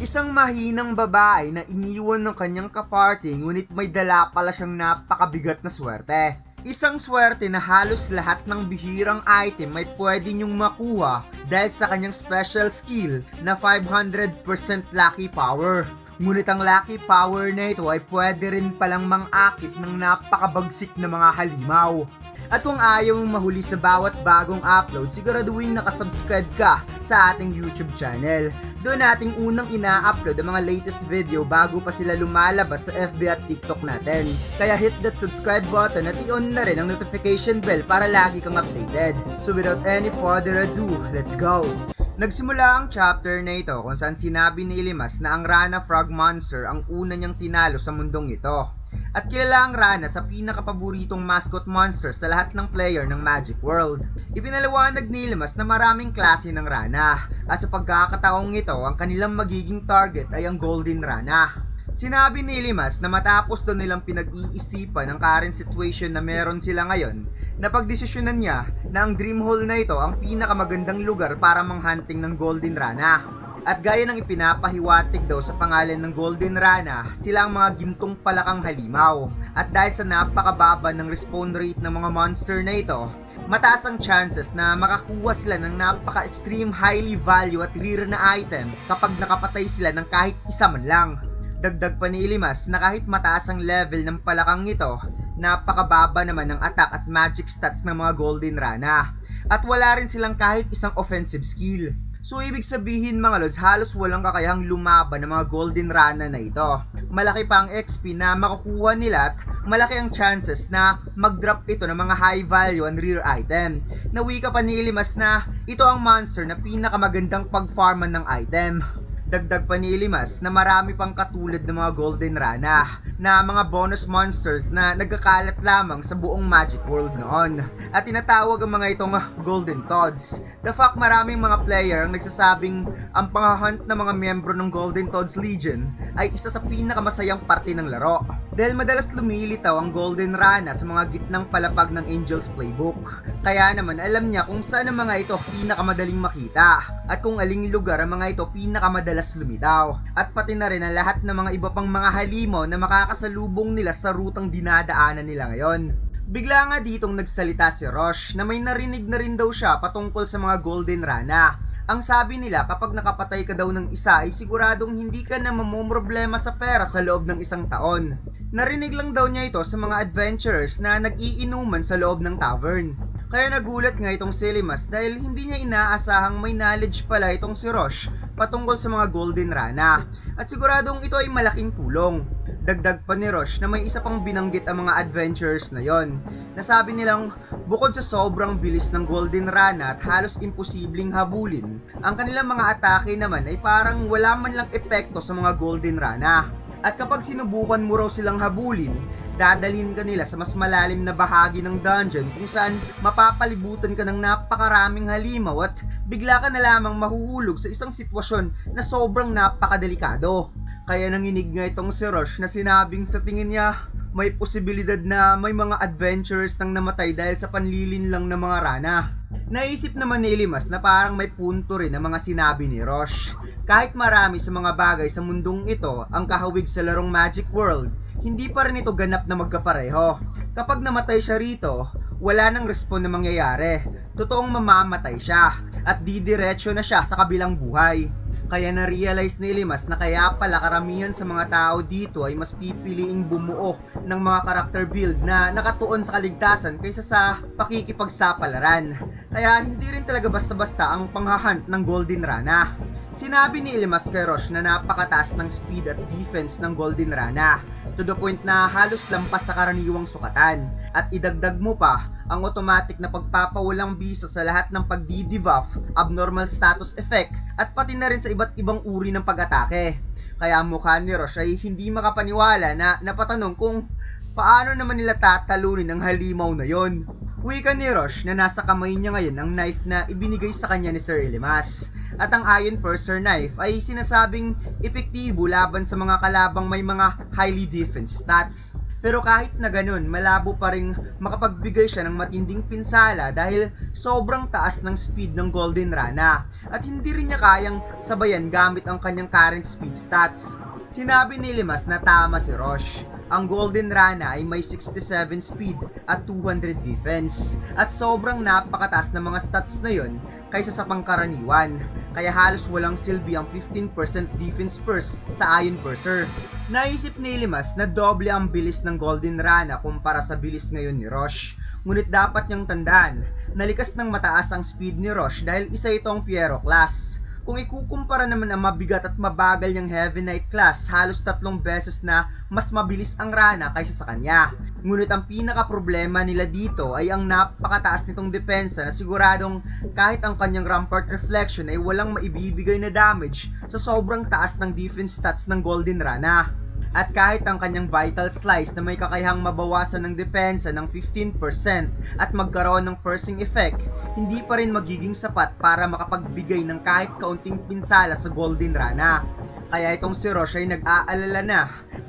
Isang mahinang babae na iniwan ng kanyang kaparty ngunit may dala pala siyang napakabigat na swerte. Isang swerte na halos lahat ng bihirang item may pwede niyong makuha dahil sa kanyang special skill na 500% lucky power. Ngunit ang lucky power na ito ay pwede rin palang mang-akit ng napakabagsik na mga halimaw. At kung ayaw mong mahuli sa bawat bagong upload, siguraduhin nakasubscribe ka sa ating YouTube channel. Doon nating unang ina-upload ang mga latest video bago pa sila lumalabas sa FB at TikTok natin. Kaya hit that subscribe button at i-on na rin ang notification bell para lagi kang updated. So without any further ado, let's go! Nagsimula ang chapter na ito kung saan sinabi ni Ilimas na ang Rana Frog Monster ang una niyang tinalo sa mundong ito. At kilala ang Rana sa pinakapaboritong mascot monster sa lahat ng player ng Magic World. Ipinaliwanag ni Ilimas na maraming klase ng Rana at sa pagkakataong ito ang kanilang magiging target ay ang Golden Rana. Sinabi ni Ilimas na matapos doon nilang pinag-iisipan ang current situation na meron sila ngayon, napagdesisyonan niya na ang Dream Hole na ito ang pinakamagandang lugar para manghunting ng Golden Rana. At gaya ng ipinapahiwatig daw sa pangalan ng Golden Rana, sila ang mga gintong palakang halimaw. At dahil sa napakababa ng respawn rate ng mga monster na ito, mataas ang chances na makakuha sila ng napaka-extreme highly value at rare na item kapag nakapatay sila ng kahit isa man lang. Dagdag pa ni Ilimas na kahit mataas ang level ng palakang ito, napakababa naman ng attack at magic stats ng mga Golden Rana. At wala rin silang kahit isang offensive skill. So ibig sabihin mga lods, halos walang kakayahang lumaban ng mga Golden Rana na ito. Malaki pa ang XP na makukuha nila at malaki ang chances na mag-drop ito ng mga high value and rare item. Nawika pa ni Ilimas na ito ang monster na pinakamagandang pag-farman ng item. Dagdag pa ni Ilimas na marami pang katulad ng mga Golden Rana na mga bonus monsters na nagkakalat lamang sa buong Magic World noon. At tinatawag ang mga itong Golden Toads. The fact maraming mga player ang nagsasabing ang panghahunt ng mga miyembro ng Golden Toads Legion ay isa sa pinakamasayang parte ng laro. Dahil madalas lumilitaw ang Golden Rana sa mga gitnang palapag ng Angel's Playbook. Kaya naman alam niya kung saan ang mga ito pinakamadaling makita at kung aling lugar ang mga ito pinakamadalas lumitaw. At pati na rin ang lahat ng mga iba pang mga halimaw na makakasalubong nila sa rutang dinadaanan nila ngayon. Bigla nga ditong nagsalita si Rosh na may narinig na rin daw siya patungkol sa mga Golden Rana. Ang sabi nila kapag nakapatay ka daw ng isa ay siguradong hindi ka na mamomroblema sa pera sa loob ng isang taon. Narinig lang daw niya ito sa mga adventurers na nag-iinuman sa loob ng tavern. Kaya nagulat nga itong si Ilimas dahil hindi niya inaasahang may knowledge pala itong si Rosh patungkol sa mga Golden Rana. At siguradong ito ay malaking tulong. Dagdag pa ni Rosh na may isa pang binanggit ang mga adventurers na yon. Nasabi nilang bukod sa sobrang bilis ng Golden Rana at halos imposibleng habulin, ang kanilang mga atake naman ay parang wala man lang epekto sa mga Golden Rana. At kapag sinubukan mo raw silang habulin, dadalhin ka nila sa mas malalim na bahagi ng dungeon kung saan mapapalibutan ka ng napakaraming halimaw at bigla ka na lamang mahuhulog sa isang sitwasyon na sobrang napakadelikado. Kaya nanginig nga itong si Rosh na sinabing sa tingin niya may posibilidad na may mga adventurers nang namatay dahil sa panlilin lang ng mga rana. Naisip naman ni Ilimas na parang may punto rin ang mga sinabi ni Rosh. Kahit marami sa mga bagay sa mundong ito ang kahawig sa larong Magic World, hindi pa rin ito ganap na magkapareho. Kapag namatay siya rito, wala nang respawn na mangyayari. Totoong mamamatay siya at didiretso na siya sa kabilang buhay. Kaya na-realize ni Ilimas na kaya pala karamihan sa mga tao dito ay mas pipiliing bumuo ng mga character build na nakatuon sa kaligtasan kaysa sa pakikipagsapalaran. Kaya hindi rin talaga basta-basta ang panghahunt ng Golden Rana. Sinabi ni Ilimas kay Rosh na napakataas ng speed at defense ng Golden Rana to the point na halos lampas sa karaniwang sukatan. At idagdag mo pa ang automatic na pagpapawalang bisa sa lahat ng pagdidebuff, abnormal status effect at pati na rin sa iba't ibang uri ng pag-atake. Kaya mukha ni Rosh ay hindi makapaniwala na napatanong kung paano naman nila tatalunin ang halimaw na yon. Wika ni Rosh na nasa kamay niya ngayon ang knife na ibinigay sa kanya ni Sir Ilimas. At ang Iron Purser knife ay sinasabing epektibo laban sa mga kalabang may mga highly defense stats. Pero kahit na ganun, malabo pa rin makapagbigay siya ng matinding pinsala dahil sobrang taas ng speed ng Golden Rana at hindi rin niya kayang sabayan gamit ang kanyang current speed stats. Sinabi ni Limas na tama si Roche. Ang Golden Rana ay may 67 speed at 200 defense at sobrang napakataas ng mga stats na yon kaysa sa pangkaraniwan, kaya halos walang silbi ang 15% defense burst sa Iron Purser. Naisip ni Limas na doble ang bilis ng Golden Rana kumpara sa bilis ngayon ni Roche, ngunit dapat niyang tandaan na likas ng mataas ang speed ni Roche dahil isa itong Fiero class. Kung ikukumpara naman ang mabigat at mabagal niyang Heavy Knight class, halos 3 beses na mas mabilis ang Rana kaysa sa kanya. Ngunit ang pinaka-problema nila dito ay ang napakataas nitong depensa na siguradong kahit ang kanyang Rampart Reflection ay walang maibibigay na damage sa sobrang taas ng defense stats ng Golden Rana. At kahit ang kanyang Vital Slice na may kakayahang mabawasan ng depensa ng 15% at magkaroon ng piercing effect, hindi pa rin magiging sapat para makapagbigay ng kahit kaunting pinsala sa Golden Rana. Kaya itong si Roche ay nag-aalala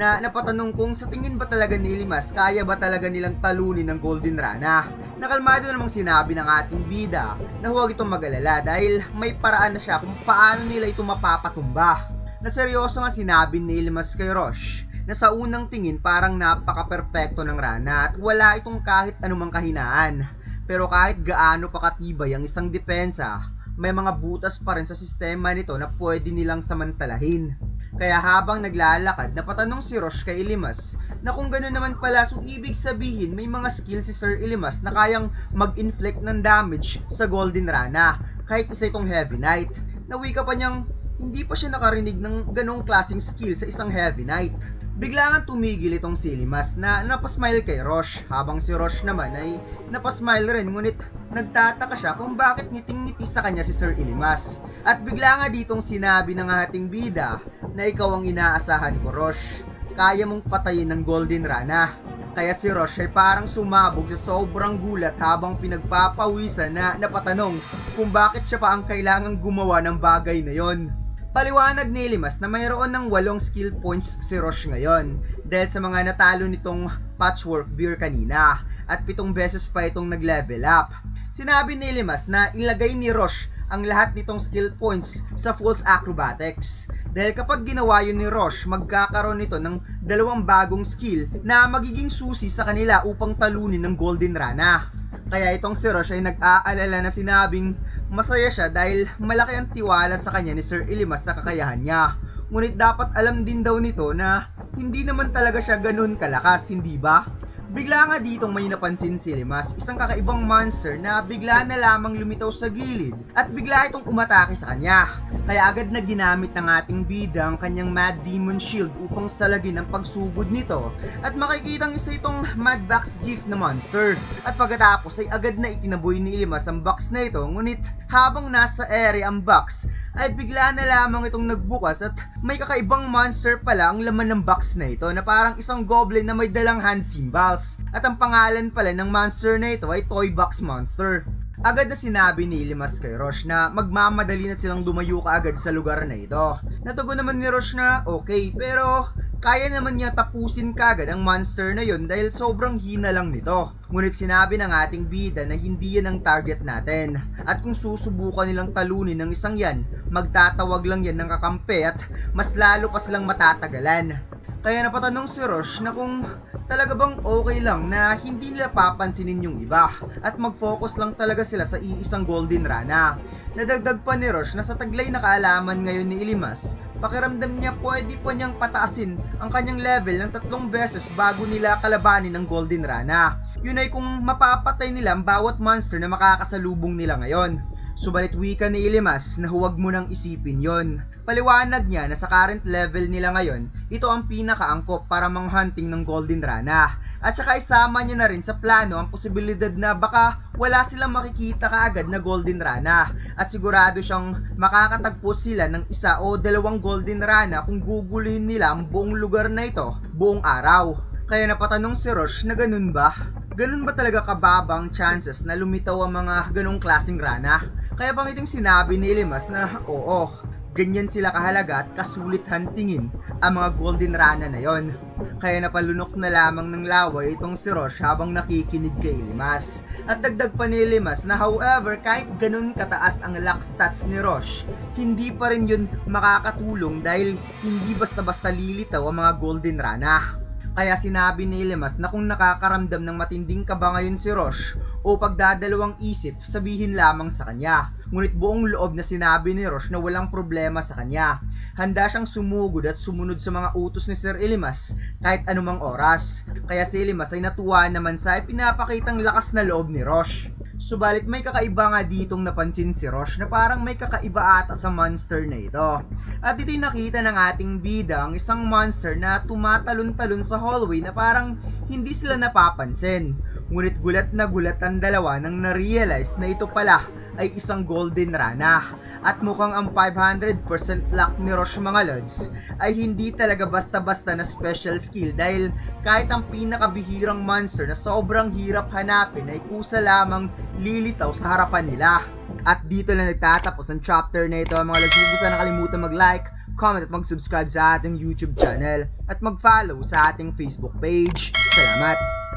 na napatanong kung sa tingin ba talaga ni Limas kaya ba talaga nilang talunin ng Golden Rana. Nakalmado namang sinabi ng ating bida na huwag itong mag-alala dahil may paraan na siya kung paano nila ito mapapatumba. Na seryoso nga sinabi ni Limas kay Roche na sa unang tingin parang napaka-perpekto ng Rana at wala itong kahit anumang kahinaan. Pero kahit gaano pa katibay ang isang depensa, may mga butas pa rin sa sistema nito na pwede nilang samantalahin. Kaya habang naglalakad, napatanong si Roche kay Limas na kung gano'n naman pala, so ibig sabihin may mga skills si Sir Limas na kayang mag-inflict ng damage sa Golden Rana kahit isa itong Heavy Knight. Nawika pa niyang hindi pa siya nakarinig ng ganong klaseng skill sa isang Heavy Knight. Bigla nga tumigil itong si Limas na napasmile kay Roche, habang si Roche naman ay napasmile rin, ngunit nagtataka siya kung bakit ngiting-ngiti sa kanya si Sir Limas. At bigla nga ditong sinabi ng ating bida na ikaw ang inaasahan ko, Roche. Kaya mong patayin ng Golden Rana. Kaya si Roche ay parang sumabog sa sobrang gulat habang pinagpapawisan na napatanong kung bakit siya pa ang kailangang gumawa ng bagay na yon. Paliwanag ni Limas na mayroon ng 8 skill points si Roche ngayon dahil sa mga natalo nitong Patchwork Beer kanina at 7 beses pa itong nag-level up. Sinabi ni Limas na ilagay ni Roche ang lahat nitong skill points sa False Acrobatics dahil kapag ginawa yun ni Roche, magkakaroon nito ng 2 bagong skill na magiging susi sa kanila upang talunin ng Golden Rana. Kaya itong si Roche ay nag-aalala na sinabing masaya siya dahil malaki ang tiwala sa kanya ni Sir Limas sa kakayahan niya. Ngunit dapat alam din daw nito na hindi naman talaga siya ganun kalakas, hindi ba? Bigla nga ditong may napansin si Limas, isang kakaibang monster na bigla na lamang lumitaw sa gilid at bigla itong umatake sa kanya. Kaya agad na ginamit ng ating bida ang kanyang Mad Demon Shield upang salagin ang pagsugod nito at makikitang isa itong Mad Box Gift na monster. At pagkatapos ay agad na itinaboy ni Limas ang box na ito, ngunit habang nasa area ang box ay bigla na lamang itong nagbukas at may kakaibang monster pala ang laman ng box na ito na parang isang goblin na may dalang hand symbols. At ang pangalan pala ng monster na ito ay Toy Box Monster. Agad na sinabi ni Limas kay Roche na magmamadali na silang dumayo kaagad sa lugar na ito. Natugon naman ni Roche na okay, pero kaya naman niya tapusin kaagad ang monster na yon dahil sobrang hina lang nito. Ngunit sinabi ng ating bida na hindi yan ang target natin. At kung susubukan nilang talunin ng isang yan, magtatawag lang yan ng kakampi at mas lalo pa silang matatagalan. Kaya napatanong si Roche na kung talaga bang okay lang na hindi nila papansinin yung iba at mag-focus lang talaga sila sa iisang Golden Rana. Nadagdag pa ni Roche na sa taglay na kaalaman ngayon ni Limas, pakiramdam niya pwede pa niyang pataasin ang kanyang level ng 3 beses bago nila kalabanin ng Golden Rana. Yun ay kung mapapatay nila ang bawat monster na makakasalubong nila ngayon. Subalit wika ni Limas na huwag mo nang isipin yon. Paliwanag niya na sa current level nila ngayon, ito ang pinakaangkop para manghunting ng Golden Rana. At saka isama niya na rin sa plano ang posibilidad na baka wala silang makikita kaagad na Golden Rana. At sigurado siyang makakatagpo sila ng 1 o 2 Golden Rana kung guguluhin nila ang buong lugar na ito buong araw. Kaya napatanong si Roche na ganun ba? Ganun ba talaga kababang chances na lumitaw ang mga ganong klaseng rana? Kaya pangiting sinabi ni Limas na oo. Ganyan sila kahalaga at kasulit hantingin ang mga golden rana na yon. Kaya napalunok na lamang ng laway itong si Rosh habang nakikinig kay Ilimas. At dagdag pa ni Ilimas na however kahit ganun kataas ang luck stats ni Rosh, hindi pa rin yun makakatulong dahil hindi basta-basta lilitaw ang mga golden rana. Kaya sinabi ni Ilimas na kung nakakaramdam ng matinding kaba ngayon si Rosh o pagdadalawang isip, sabihin lamang sa kanya. Ngunit buong loob na sinabi ni Rosh na walang problema sa kanya. Handa siyang sumugod at sumunod sa mga utos ni Sir Ilimas kahit anumang oras. Kaya si Ilimas ay natuwa naman sa ipinapakitang lakas na loob ni Rosh. Subalit may kakaiba nga ditong napansin si Rosh na parang may kakaiba ata sa monster na ito. At ito'y nakita ng ating bida ang isang monster na tumatalon-talon sa hallway na parang hindi sila napapansin. Ngunit gulat na gulat ang dalawa nang na-realize na ito pala ay isang golden rana. At mukhang ang 500% luck ni Rosh mga lods ay hindi talaga basta-basta na special skill dahil kahit ang pinakabihirang monster na sobrang hirap hanapin ay kusa lamang lilitaw sa harapan nila. At dito lang nagtatapos ang chapter na ito mga lods. Huwag sana nakalimutan mag-like, comment at mag-subscribe sa ating YouTube channel at mag-follow sa ating Facebook page. Salamat!